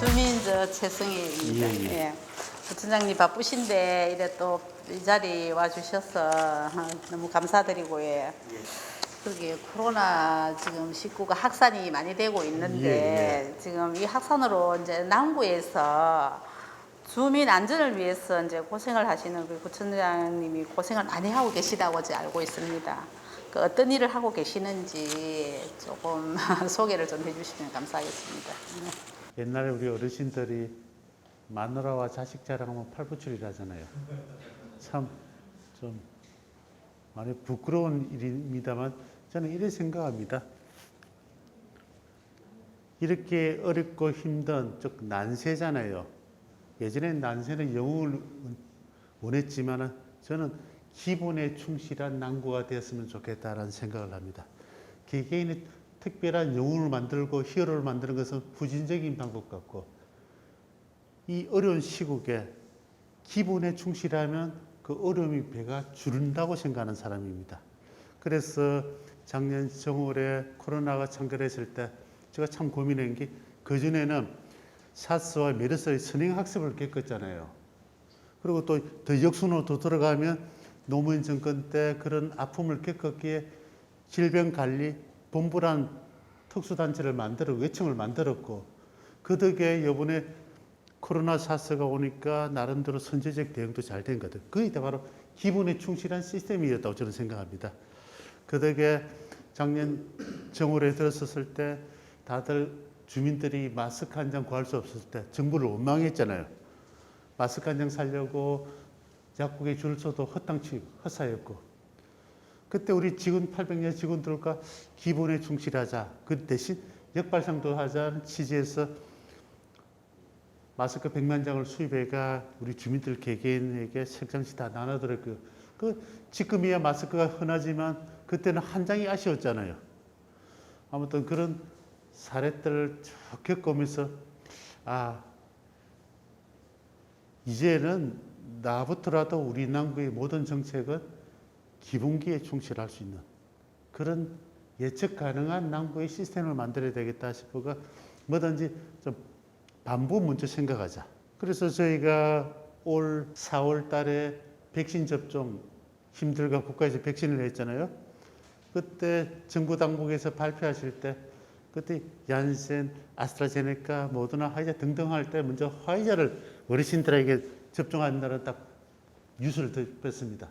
주민 최승희입니다. 예, 예. 예. 부총장님 바쁘신데 이래 또 이 자리 와주셔서 너무 감사드리고 예. 그게 코로나 지금 19가 확산이 많이 되고 있는데 지금 이 확산으로 이제 남구에서 주민 안전을 위해서 이제 고생을 하시는 우리 부총장님이 고생을 많이 하고 계시다고 이제 알고 있습니다. 그 어떤 일을 하고 계시는지 조금 소개를 좀 해주시면 감사하겠습니다. 옛날에 우리 어르신들이 마누라와 자식 자랑하면 팔부출이라잖아요. 참 좀 많이 부끄러운 일입니다만 저는 이렇게 생각합니다. 이렇게 어렵고 힘든 즉 난세잖아요. 예전엔 난세는 영웅을 원했지만 저는 기본에 충실한 남구가 되었으면 좋겠다라는 생각을 합니다. 개개인의 특별한 영웅을 만들고 히어로를 만드는 것은 부진적인 방법 같고 이 어려운 시국에 기본에 충실하면 그 어려움이 배가 줄는다고 생각하는 사람입니다. 그래서 작년 정월에 코로나가 창궐했을 때 제가 참 고민한 게 그전에는 사스와 메르스의 선행학습을 겪었잖아요. 그리고 또 더 역순으로 더 들어가면 노무현 정권 때 그런 아픔을 겪었기에 질병관리본부란 특수단체를 만들어 외청을 만들었고 그 덕에 이번에 코로나 사스가 오니까 나름대로 선제적 대응도 잘 된 거든. 그게 바로 기본에 충실한 시스템이었다고 저는 생각합니다. 그 덕에 작년 정월에 들었었을 때 다들 주민들이 마스크 한 장 구할 수 없었을 때 정부를 원망했잖아요. 마스크 한 장 사려고 약국에 줄 서도 헛당치 헛사였고 그때 우리 직원 800년 직원들과 기본에 충실하자. 그 대신 역발상도 하자는 취지에서 마스크 100만 장을 수입해가 우리 주민들 개개인에게 책장씩 다 나눠드렸고요. 그 지금이야 마스크가 흔하지만 그때는 한 장이 아쉬웠잖아요. 아무튼 그런 사례들을 쭉 겪으면서 이제는 나부터라도 우리 남구의 모든 정책은 기본기에 충실할 수 있는 그런 예측 가능한 남구의 시스템을 만들어야 되겠다 싶어가 뭐든지 좀 반부 먼저 생각하자. 그래서 저희가 올 4월 달에 백신 접종 힘들가 국가에서 백신을 했잖아요. 그때 정부 당국에서 발표하실 때 그때 얀센, 아스트라제네카, 모더나, 화이자 등등 할 때 먼저 화이자를 어르신들에게 접종한다는 딱 뉴스를 듣습니다.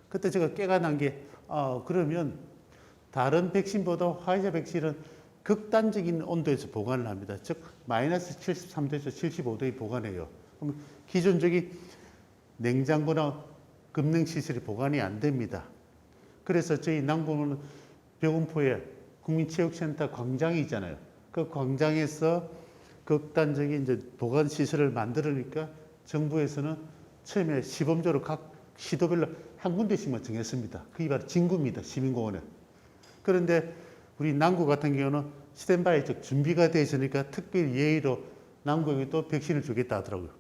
그때 제가 깨가 난 게 그러면 다른 백신보다 화이자 백신은 극단적인 온도에서 보관을 합니다. 즉 마이너스 73도에서 75도에 보관해요. 그럼 기존적인 냉장고나 급냉시설이 보관이 안 됩니다. 그래서 저희 남구는 병원포에 국민체육센터 광장이 있잖아요. 그 광장에서 극단적인 이제 보관 시설을 만들으니까 정부에서는 처음에 시범적으로 각 시도별로 한 군데씩만 정했습니다. 그게 바로 진구입니다. 시민공원에. 그런데 우리 남구 같은 경우는 스탠바이 즉 준비가 되어 있으니까 특별 예의로 남구에 또 백신을 주겠다 하더라고요.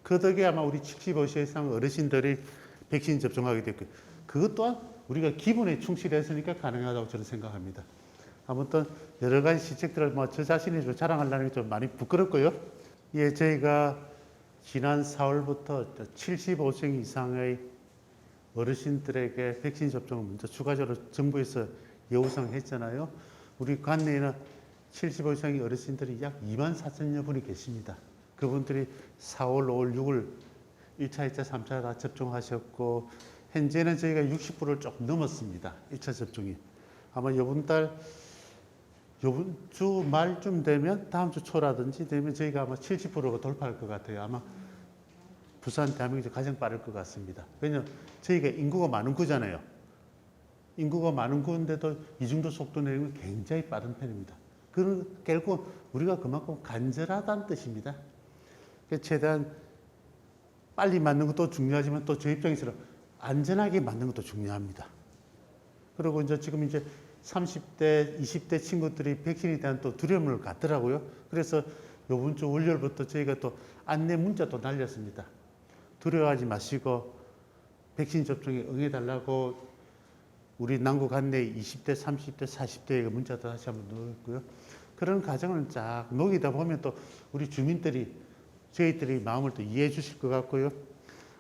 그 덕에 아마 우리 75세 이상 어르신들이 백신 접종하게 됐고요. 그것 또한 우리가 기본에 충실했으니까 가능하다고 저는 생각합니다. 아무튼 여러 가지 시책들을 저 자신이 좀 자랑하려는 게 좀 많이 부끄럽고요. 예, 저희가 지난 4월부터 75세 이상의 어르신들에게 백신 접종을 먼저 추가적으로 정부에서 예우성했잖아요. 우리 관내에는 75 이상의 어르신들이 약 2만 4천여 분이 계십니다. 그분들이 4월, 5월, 6월 1차, 2차, 3차 다 접종하셨고 현재는 저희가 60%를 조금 넘었습니다. 1차 접종이. 아마 이번 주 말쯤 되면 다음 주 초라든지 되면 저희가 아마 70%가 돌파할 것 같아요. 아마 부산, 대한민국에서 가장 빠를 것 같습니다. 왜냐하면 저희가 인구가 많은 구잖아요. 인구가 많은 구인데도 이 정도 속도 내리면 굉장히 빠른 편입니다. 결국 우리가 그만큼 간절하다는 뜻입니다. 최대한 빨리 맞는 것도 중요하지만 또 저 입장에서는 안전하게 맞는 것도 중요합니다. 그리고 지금 30대, 20대 친구들이 백신에 대한 또 두려움을 갖더라고요. 그래서 이번 주 월요일부터 저희가 또 안내 문자도 날렸습니다. 두려워하지 마시고 백신 접종에 응해달라고 우리 남구 관내 20대, 30대, 40대에 문자도 다시 한번 넣었고요. 그런 과정을 쫙 녹이다 보면 또 우리 주민들이 저희들이 마음을 또 이해해 주실 것 같고요.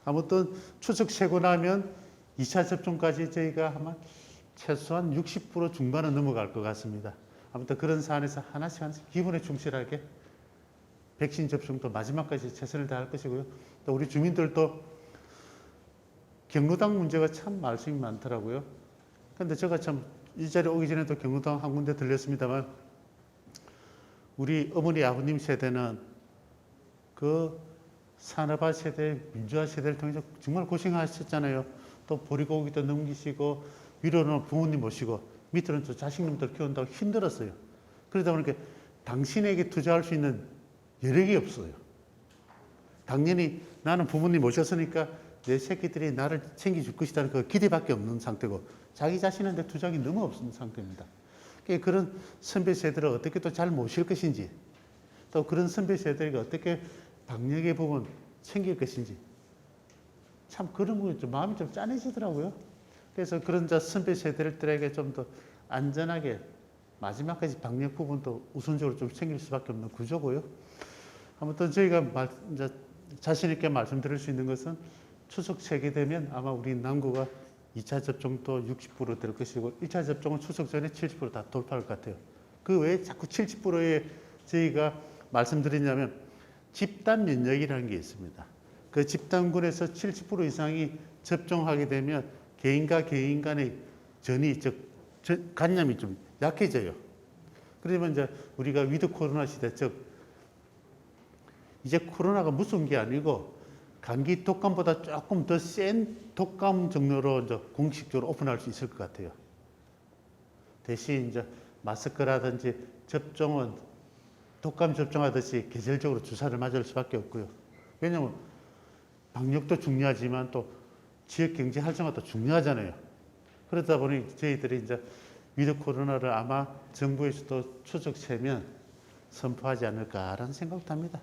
아무튼 추석 쉬고 나면 2차 접종까지 저희가 아마 최소한 60% 중반은 넘어갈 것 같습니다. 아무튼 그런 사안에서 하나씩 기본에 충실하게 백신 접종도 마지막까지 최선을 다할 것이고요. 또 우리 주민들도 경로당 문제가 참 말씀이 많더라고요. 근데 제가 참 이 자리에 오기 전에도 경로당 한 군데 들렸습니다만 우리 어머니 아버님 세대는 그 산업화 세대, 민주화 세대를 통해서 정말 고생하셨잖아요. 또 보릿고기도 넘기시고 위로는 부모님 모시고 밑으로는 또 자식님들 키운다고 힘들었어요. 그러다 보니까 당신에게 투자할 수 있는 여력이 없어요. 당연히 나는 부모님 모셨으니까 내 새끼들이 나를 챙겨줄 것이라는 그 기대밖에 없는 상태고 자기 자신한테 투자가 너무 없는 상태입니다. 그런 선배 세대를 어떻게 또 잘 모실 것인지 또 그런 선배 세대가 어떻게 방역의 부분 챙길 것인지 참 그런 부분이 좀 마음이 좀 짠해지더라고요. 그래서 그런 선배 세대들에게 좀 더 안전하게 마지막까지 방역 부분도 우선적으로 좀 챙길 수밖에 없는 구조고요. 아무튼 저희가 이제 자신 있게 말씀드릴 수 있는 것은 추석 세게 되면 아마 우리 남구가 2차 접종도 60%될 것이고 1차 접종은 추석 전에 70%다 돌파할 것 같아요. 그 외에 자꾸 70%에 저희가 말씀드리냐면 집단 면역이라는 게 있습니다. 그 집단군에서 70% 이상이 접종하게 되면 개인과 개인 간의 전이 즉 간염이 좀 약해져요. 그러면 이제 우리가 위드 코로나 시대 즉 이제 코로나가 무서운 게 아니고 감기 독감보다 조금 더 센 독감 종류로 이제 공식적으로 오픈할 수 있을 것 같아요. 대신 이제 마스크라든지 접종은 독감 접종하듯이 계절적으로 주사를 맞을 수밖에 없고요. 왜냐하면 방역도 중요하지만 또 지역 경제 활성화도 중요하잖아요. 그러다 보니 저희들이 이제 위드 코로나를 아마 정부에서도 추석 세면 선포하지 않을까라는 생각도 합니다.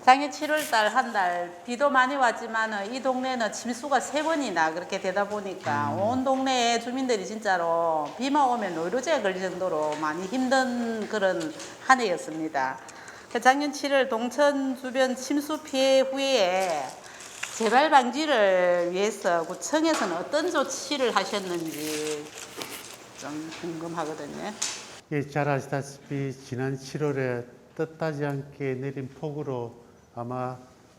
작년 7월달 한 달 비도 많이 왔지만 이 동네는 침수가 3번이나 그렇게 되다 보니까 온 동네에 주민들이 진짜로 비만 오면 노이로제에 걸릴 정도로 많이 힘든 그런 한 해였습니다. 작년 7월 동천 주변 침수 피해 후에 재발 방지를 위해서 구청에서는 어떤 조치를 하셨는지 좀 궁금하거든요. 예, 잘 아시다시피 지난 7월에 뜻하지 않게 내린 폭우로 아마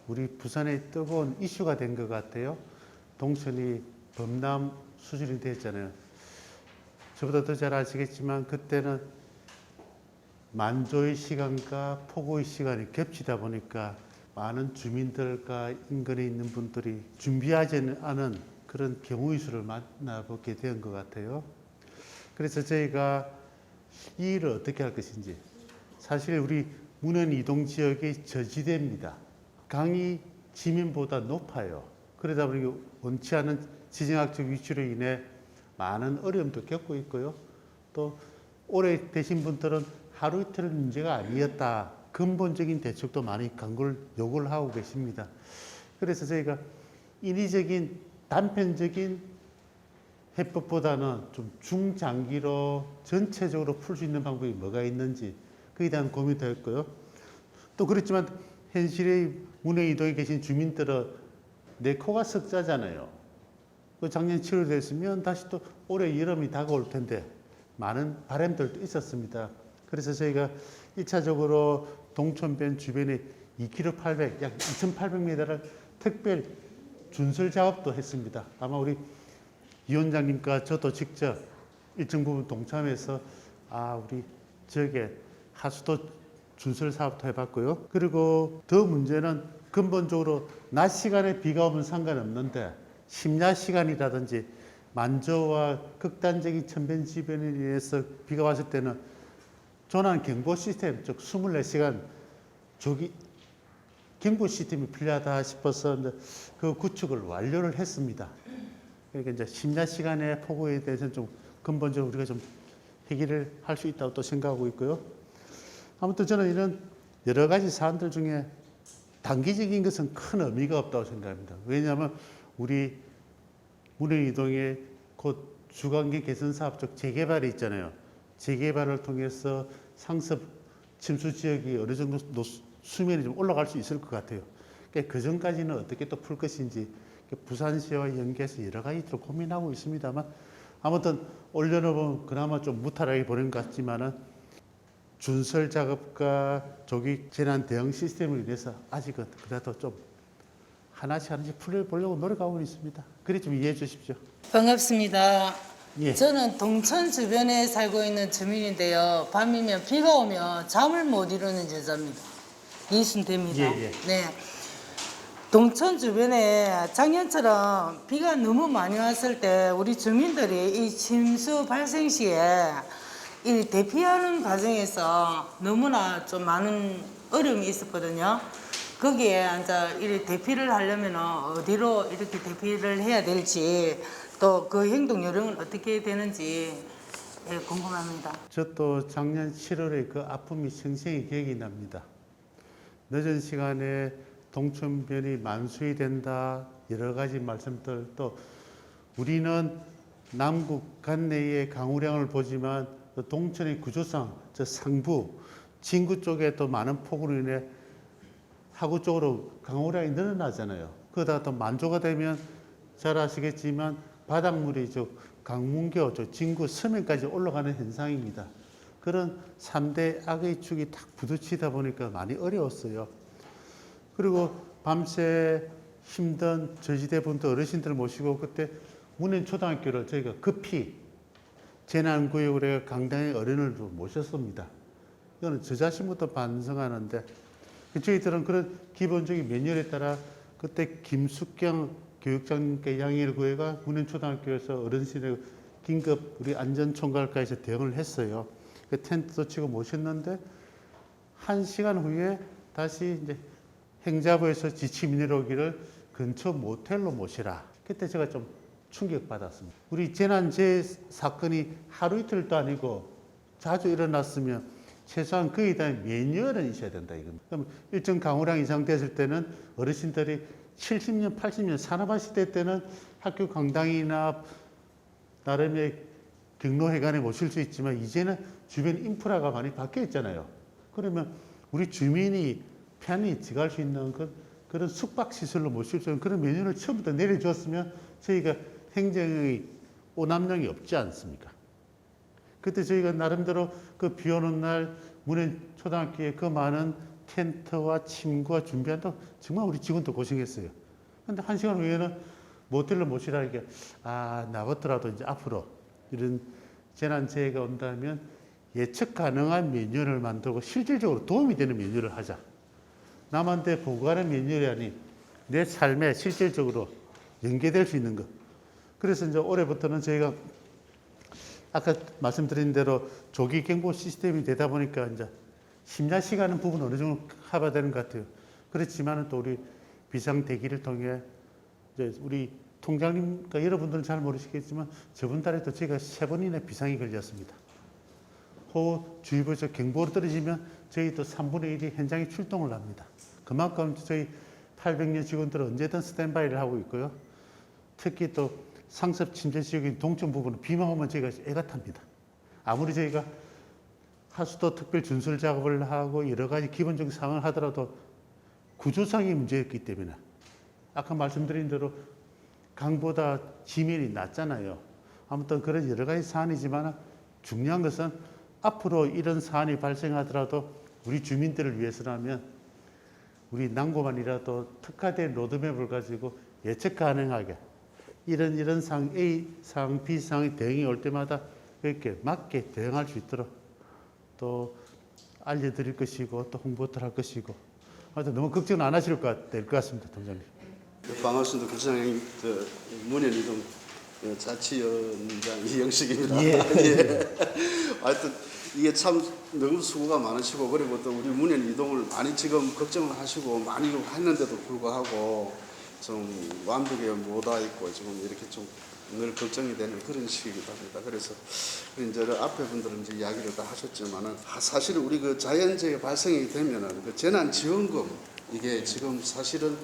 우리 부산에 뜨거운 이슈가 된 것 같아요. 동천이 범람 수준이 됐잖아요. 저보다 더 잘 아시겠지만 그때는 만조의 시간과 폭우의 시간이 겹치다 보니까 많은 주민들과 인근에 있는 분들이 준비하지 않은 그런 경우의 수를 만나보게 된 것 같아요. 그래서 저희가 이 일을 어떻게 할 것인지 사실 우리 문현 이동 지역이 저지대입니다. 강이 지면보다 높아요. 그러다 보니 원치 않은 지정학적 위치로 인해 많은 어려움도 겪고 있고요. 또 오래 되신 분들은 하루 이틀 문제가 아니었다. 근본적인 대책도 많이 강구를 요구를 하고 계십니다. 그래서 저희가 인위적인 단편적인 해법보다는 좀 중장기로 전체적으로 풀 수 있는 방법이 뭐가 있는지 그에 대한 고민도 했고요. 또 그렇지만 현실의 문해 이동에 계신 주민들은 내 코가 석자잖아요. 그 작년 7월 됐으면 다시 또 올해 여름이 다가올 텐데 많은 바람들도 있었습니다. 그래서 저희가 1차적으로 동천변 주변에 2km 800, 약 2,800m를 특별 준설 작업도 했습니다. 아마 우리 이 원장님과 저도 직접 일정 부분 동참해서 우리 지역에 하수도 준설 사업도 해봤고요. 그리고 더 문제는 근본적으로 낮 시간에 비가 오면 상관없는데 심야 시간이라든지 만조와 극단적인 천변지변에 의해서 비가 왔을 때는 조난 경보 시스템, 즉 24시간 조기 경보 시스템이 필요하다 싶어서 그 구축을 완료를 했습니다. 그러니까 이제 심야 시간의 폭우에 대해서는 좀 근본적으로 우리가 좀 해결을 할 수 있다고 또 생각하고 있고요. 아무튼 저는 이런 여러 가지 사안들 중에 단기적인 것은 큰 의미가 없다고 생각합니다. 왜냐하면 우리 문해 이동에 곧 주간기 개선 사업 쪽 재개발이 있잖아요. 재개발을 통해서 상습 침수 지역이 어느 정도 수면이 좀 올라갈 수 있을 것 같아요. 그러니까 그 전까지는 어떻게 또 풀 것인지 부산시와 연계해서 여러 가지 또 고민하고 있습니다만 아무튼 올여름은 그나마 좀 무탈하게 보낸 것 같지만은 준설 작업과 조기 재난 대응 시스템을 위해서 아직은 그래도 좀 하나씩 풀어보려고 노력하고 있습니다. 그리 좀 이해해 주십시오. 반갑습니다. 예. 저는 동천 주변에 살고 있는 주민인데요. 밤이면 비가 오면 잠을 못 이루는 여자입니다. 이순대입니다. 예, 예. 네. 동천 주변에 작년처럼 비가 너무 많이 왔을 때 우리 주민들이 이 침수 발생 시에 이 대피하는 과정에서 너무나 좀 많은 어려움이 있었거든요. 거기에 이제 이 대피를 하려면 어디로 이렇게 대피를 해야 될지 또 그 행동 요령은 어떻게 되는지 궁금합니다. 저도 작년 7월에 그 아픔이 생생히 기억이 납니다. 늦은 시간에 동천변이 만수이 된다 여러 가지 말씀들 또 우리는 남북 관내의 강우량을 보지만 동천의 구조상 저 상부 진구 쪽에 또 많은 폭우로 인해 하구 쪽으로 강우량이 늘어나잖아요. 그러다가 또 만조가 되면 잘 아시겠지만 바닷물이 저 강문교 저 진구 서면까지 올라가는 현상입니다. 그런 3대 악의 축이 딱 부딪히다 보니까 많이 어려웠어요. 그리고 밤새 힘든 저지대 분들 어르신들 모시고 그때 문현초등학교를 저희가 급히 재난구역으로 해서 강당의 어른을 모셨습니다. 이거는 저 자신부터 반성하는데 저희들은 그런 기본적인 매뉴얼에 따라 그때 김숙경 교육장님께 양해를 구해가 문현초등학교에서 어르신의 긴급 우리 안전총괄과에서 대응을 했어요. 그 텐트도 치고 모셨는데 1시간 후에 다시 이제 행자부에서 지침이 내려오기를 근처 모텔로 모시라. 그때 제가 좀 충격받았습니다. 우리 재난재해 사건이 하루 이틀도 아니고 자주 일어났으면 최소한 그에 대한 매뉴얼은 있어야 된다. 이겁니다. 그럼 일정 강우량 이상 됐을 때는 어르신들이 70년, 80년 산업화 시대 때는 학교 강당이나 나름의 경로회관에 모실 수 있지만 이제는 주변 인프라가 많이 바뀌어 있잖아요. 그러면 우리 주민이 편히 지갈 수 있는 그런 숙박시설로 모실 수 있는 그런 메뉴를 처음부터 내려줬으면 저희가 행정의 오남용이 없지 않습니까? 그때 저희가 나름대로 그 비 오는 날 문현초등학교에 그 많은 텐트와 침구와 준비한다 정말 우리 직원도 고생했어요. 근데 1시간 후에는 모텔로 모시라 이게 나부터라도 이제 앞으로 이런 재난재해가 온다면 예측 가능한 메뉴를 만들고 실질적으로 도움이 되는 메뉴를 하자. 남한테 보고하는 메뉴이 아닌 내 삶에 실질적으로 연계될 수 있는 것. 그래서 이제 올해부터는 저희가 아까 말씀드린 대로 조기 경보 시스템이 되다 보니까 이제 심야시가는 부분 어느 정도 커버되는 것 같아요. 그렇지만 또 우리 비상 대기를 통해 이제 우리 통장님과 여러분들은 잘 모르시겠지만 저번 달에도 제가 3번이나 비상이 걸렸습니다. 호우주의보에서 경보로 떨어지면 저희 또 3분의 1이 현장에 출동을 합니다. 그만큼 저희 800년 직원들은 언제든 스탠바이를 하고 있고요. 특히 또 상습 침체 지역인 동천 부분은 비만 오면 저희가 애가 탑니다. 아무리 저희가 하수도 특별 준설 작업을 하고 여러 가지 기본적인 상황을 하더라도 구조상의 문제였기 때문에 아까 말씀드린 대로 강보다 지면이 낮잖아요. 아무튼 그런 여러 가지 사안이지만 중요한 것은 앞으로 이런 사안이 발생하더라도 우리 주민들을 위해서라면 우리 남구만이라도 특화된 로드맵을 가지고 예측 가능하게 이런 상황 A 상황, B 상황이 대응이 올 때마다 그렇게 맞게 대응할 수 있도록 또 알려드릴 것이고 또 홍보를 할 것이고 하여튼 너무 걱정 안 하실 될 것 같습니다, 동장님. 반갑습니다. 구청장님, 문현이동 자치위원장 이영식입니다. 예. 예. 하여튼 이게 참 너무 수고가 많으시고 그리고 또 우리 문현이동을 많이 지금 걱정을 하시고 많이 했는데도 불구하고 좀 완벽에 못 와 있고 지금 이렇게 좀 늘 걱정이 되는 그런 시기이기도 합니다. 그래서 이제 앞에 분들은 이제 이야기를 다 하셨지만은 사실 우리 그 자연재해 발생이 되면은 그 재난지원금 이게 지금 사실은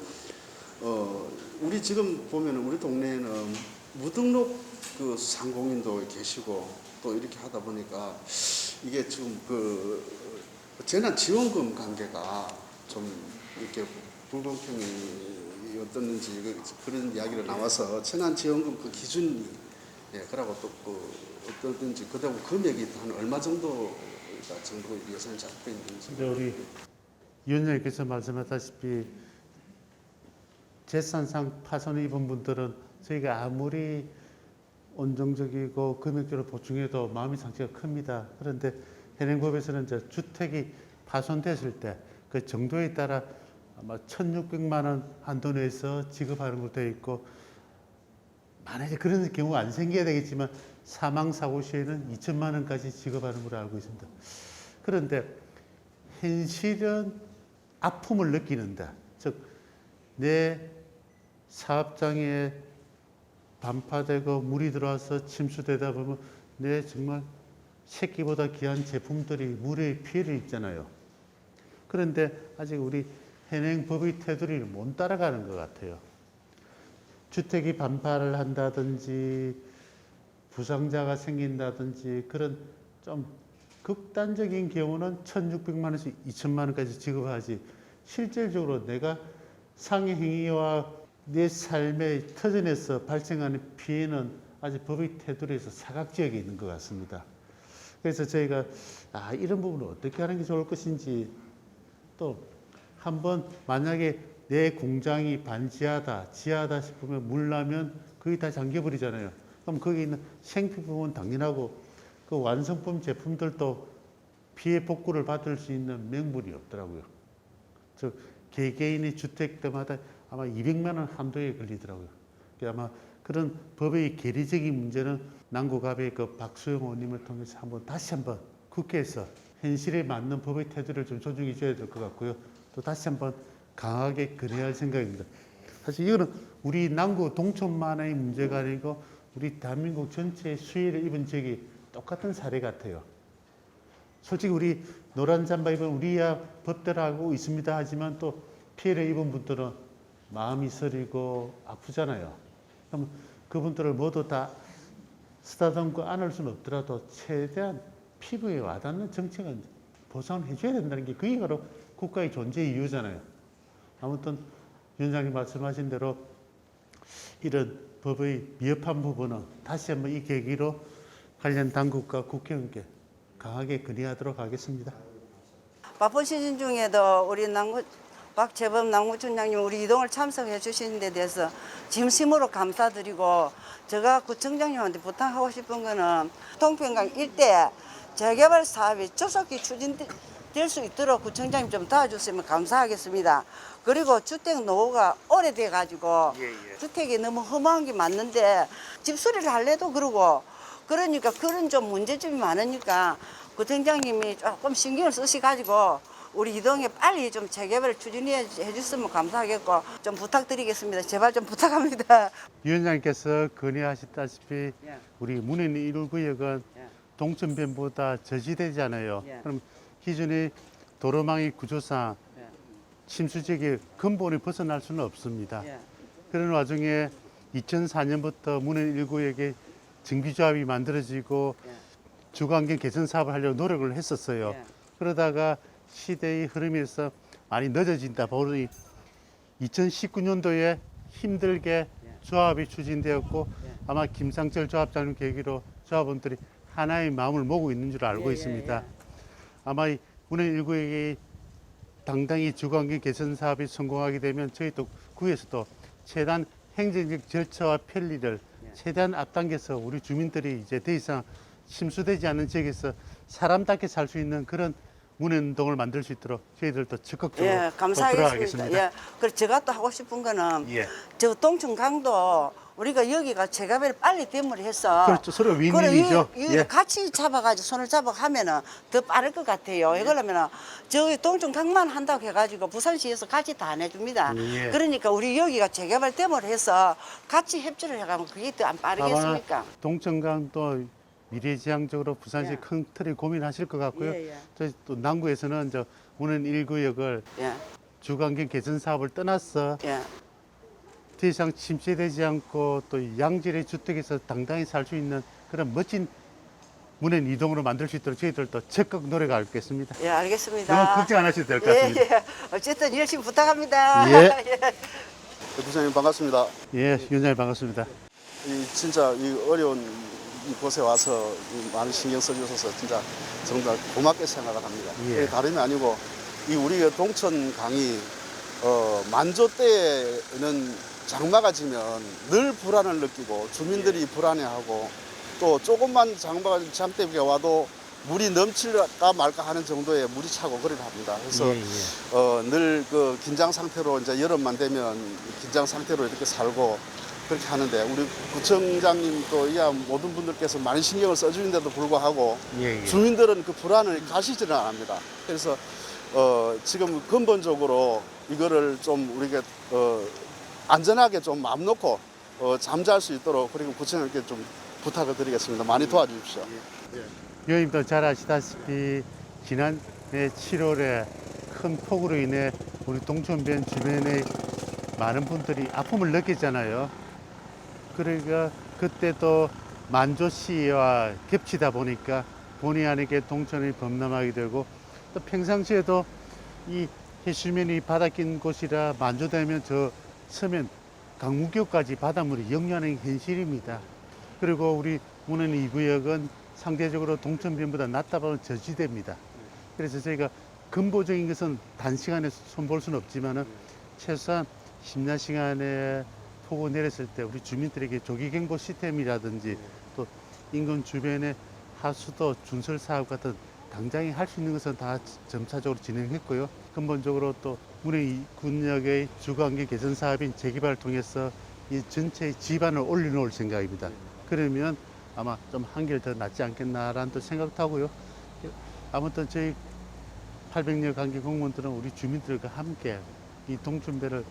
우리 지금 보면은 우리 동네에는 무등록 그 상공인도 계시고 또 이렇게 하다 보니까 이게 지금 그 재난지원금 관계가 좀 이렇게 불공평이 어떻는지 그런 이야기가 나와서 재난지원금 그 기준이 그러고 또 그 어떻든지 그다음 금액이 한 얼마 정도가 정부 예산이 잡혀 있는지. 근데 우리 위원장님께서 말씀하셨다시피 재산상 파손을 입은 분들은 저희가 아무리 온정적이고 금액적으로 보충해도 마음의 상처가 큽니다. 그런데 현행법에서는 이제 주택이 파손됐을 때 그 정도에 따라 아마 1,600만 원 한도 내에서 지급하는 것도 되어 있고, 만약에 그런 경우가 안 생겨야 되겠지만 사망 사고 시에는 2천만 원까지 지급하는 걸로 알고 있습니다. 그런데 현실은 아픔을 느끼는다. 즉 내 사업장에 반파되고 물이 들어와서 침수되다 보면 내 정말 새끼보다 귀한 제품들이 물의 피해를 입잖아요. 그런데 아직 우리 현행 법의 테두리를 못 따라가는 것 같아요. 주택이 반파를 한다든지 부상자가 생긴다든지 그런 좀 극단적인 경우는 1,600만 원에서 2천만 원까지 지급하지, 실질적으로 내가 상해 행위와 내 삶의 터전에서 발생하는 피해는 아직 법의 테두리에서 사각지역에 있는 것 같습니다. 그래서 저희가 이런 부분을 어떻게 하는 게 좋을 것인지, 또 한번 만약에 내 공장이 반지하다, 지하다 싶으면 물 나면 거기 다 잠겨버리잖아요. 그럼 거기 있는 생필품은 당연하고 그 완성품 제품들도 피해 복구를 받을 수 있는 명분이 없더라고요. 즉 개개인의 주택들마다 아마 200만 원 한도에 걸리더라고요. 아마 그런 법의 계리적인 문제는 남구갑의 그 박수영 의원님을 통해서 다시 한번 국회에서 현실에 맞는 법의 태도를 좀 존중해 줘야 될 것 같고요. 또 다시 한번 강하게 건의할 생각입니다. 사실 이거는 우리 남구 동촌만의 문제가 아니고 우리 대한민국 전체의 수혜를 입은 지역이 똑같은 사례 같아요. 솔직히 우리 노란 잠바 입은 우리야 법대로 알고 있습니다 하지만 또 피해를 입은 분들은 마음이 서리고 아프잖아요. 그럼 그분들을 모두 다 쓰다듬고 안을 수는 없더라도 최대한 피부에 와닿는 정책은 보상을 해줘야 된다는 게 그게 바로 국가의 존재 이유잖아요. 아무튼 위원장님 말씀하신 대로 이런 법의 미흡한 부분은 다시 한번 이 계기로 관련 당국과 국회의원께 강하게 건의하도록 하겠습니다. 바쁜 시즌 중에도 우리 박재범 남구청장님 우리 이동을 참석해 주신 데 대해서 진심으로 감사드리고, 제가 구청장님한테 부탁하고 싶은 거는 동평강 일대 재개발 사업이 조속히 추진될 수 있도록 구청장님 좀 도와주시면 감사하겠습니다. 그리고 주택 노후가 오래돼 가지고 주택이 너무 허무한 게 맞는데 집 수리를 할래도 그러니까 그런 좀 문제점이 많으니까 구청장님이 조금 신경을 쓰셔가지고 우리 이동에 빨리 좀 재개발을 추진해 주셨으면 감사하겠고 좀 부탁드리겠습니다. 제발 좀 부탁합니다. 위원장님께서 건의하셨다시피 우리 문인 1구역은 동천변보다 저지대잖아요. 그럼 기존의 도로망의 구조상 침수지역의 근본을 벗어날 수는 없습니다. 그런 와중에 2004년부터 문인 1구역에 정비조합이 만들어지고 주거환경 개선 사업을 하려고 노력을 했었어요. 그러다가 시대의 흐름에서 많이 늦어진다 보니 2019년도에 힘들게 조합이 추진되었고 아마 김상철 조합장님 계기로 조합원들이 하나의 마음을 모으고 있는 줄 알고 있습니다. 아마 이 문인 1구역이 당당히 주거환경 개선 사업이 성공하게 되면 저희 또 구에서도 최대한 행정적 절차와 편리를 최대한 앞당겨서 우리 주민들이 이제 더 이상 침수되지 않는 지역에서 사람답게 살 수 있는 그런 문현동을 만들 수 있도록 저희들도 적극적으로 감사하겠습니다. 그리고 제가 또 하고 싶은 거는 저 동천강도 우리가 여기가 재개발을 빨리 대물해서 그렇죠. 서로 윈윈이죠. 같이 잡아가지고 손을 잡아 하면은 더 빠를 것 같아요. 그러면은 저기 동천강만 한다고 해가지고 부산시에서 같이 다 안 해줍니다. 그러니까 우리 여기가 재개발 대물해서 같이 협조를 해가면 그게 더 안 빠르겠습니까? 동천강도 미래지향적으로 부산시 큰 틀을 고민하실 것 같고요. 저희 또 남구에서는 저 문인 1구역을 주거환경 개선 사업을 떠나서 더 이상 침체되지 않고 또 양질의 주택에서 당당히 살 수 있는 그런 멋진 문현 이동으로 만들 수 있도록 저희들도 적극 노력하겠습니다. 예, 알겠습니다. 너무 걱정 안 하셔도 될 것 같습니다. 예. 어쨌든 열심히 부탁합니다. 예. 부장님 반갑습니다. 예, 위원장님 반갑습니다. 진짜 이 어려운 이곳에 와서 많은 신경 써주셔서 진짜 정말 고맙게 생각을 합니다. 예. 이게 다름이 아니고 이 우리 동천 강이 만조 때에는 장마가 지면 늘 불안을 느끼고 주민들이 불안해하고 또 조금만 장마가 잠때문에 와도 물이 넘칠까 말까 하는 정도의 물이 차고 그러려 합니다. 그래서 늘 그 긴장 상태로 이제 여름만 되면 긴장 상태로 이렇게 살고 그렇게 하는데 우리 구청장님 또 이하 모든 분들께서 많은 신경을 써주는데도 불구하고 주민들은 그 불안을 가시지는 않습니다. 그래서 지금 근본적으로 이거를 좀 우리가 안전하게 좀 마음 놓고 잠잘 수 있도록 그리고 구청장님께 좀 부탁을 드리겠습니다. 많이 도와주십시오. 위원님도 잘 아시다시피 지난해 7월에 큰 폭우로 인해 우리 동천변 주변에 많은 분들이 아픔을 느꼈잖아요. 그러니까 그때도 만조시와 겹치다 보니까 본의 아니게 동천이 범람하게 되고 또 평상시에도 이 해수면이 바닥인 곳이라 만조되면 저 서면 강문교까지 바닷물이 역류하는 현실입니다. 그리고 우리 문현 2구역은 상대적으로 동천변보다 낮다 보면 저지대입니다. 그래서 저희가 근본적인 것은 단시간에 손볼 수는 없지만은 최소한 심야 시간에 폭우 내렸을 때 우리 주민들에게 조기경보 시스템이라든지 또 인근 주변에 하수도 준설 사업 같은 당장에 할 수 있는 것은 다 점차적으로 진행했고요. 근본적으로 또 문현 군역의 주거환경 개선 사업인 재개발을 통해서 이 전체의 지반을 올려놓을 생각입니다. 그러면 아마 좀 한결 더 낫지 않겠나라는 또 생각도 하고요. 아무튼 저희 800여 관계 공무원들은 우리 주민들과 함께 이 동천배를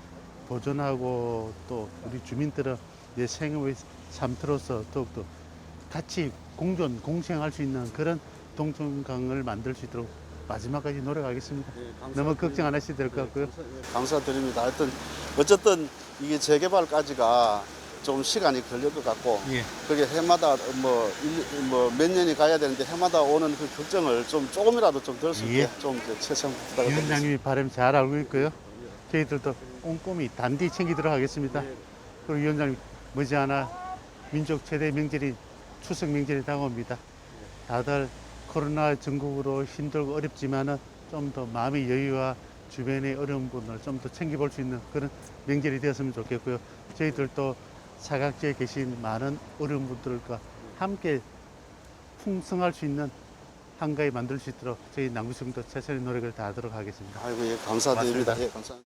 보존하고 또 우리 주민들은 내 생업의 삶터로서 더욱더 같이 공생할 수 있는 그런 동천강을 만들 수 있도록 마지막까지 노력하겠습니다. 너무 걱정 안 하셔도 될 것 같고요. 감사드립니다. 하여튼 어쨌든 이게 재개발까지가 좀 시간이 걸릴 것 같고 그게 해마다 몇 년이 가야 되는데 해마다 오는 그 걱정을 좀 조금이라도 좀 덜 수 있게 좀 최선 부탁드립니다. 위원장님이 바람 잘 알고 있고요. 저희들도 꼼꼼히 단디 챙기도록 하겠습니다. 그리고 위원장님 머지않아 민족 최대 명절이 추석 명절이 다가옵니다. 다들 코로나 전국으로 힘들고 어렵지만은 좀 더 마음의 여유와 주변의 어려운 분을 좀 더 챙겨볼 수 있는 그런 명절이 되었으면 좋겠고요. 저희들도 사각지에 계신 많은 어려운 분들과 함께 풍성할 수 있는 한가위 만들 수 있도록 저희 남구청도 최선의 노력을 다하도록 하겠습니다. 아이고 예 감사드립니다. 고맙습니다. 예 감사합니다.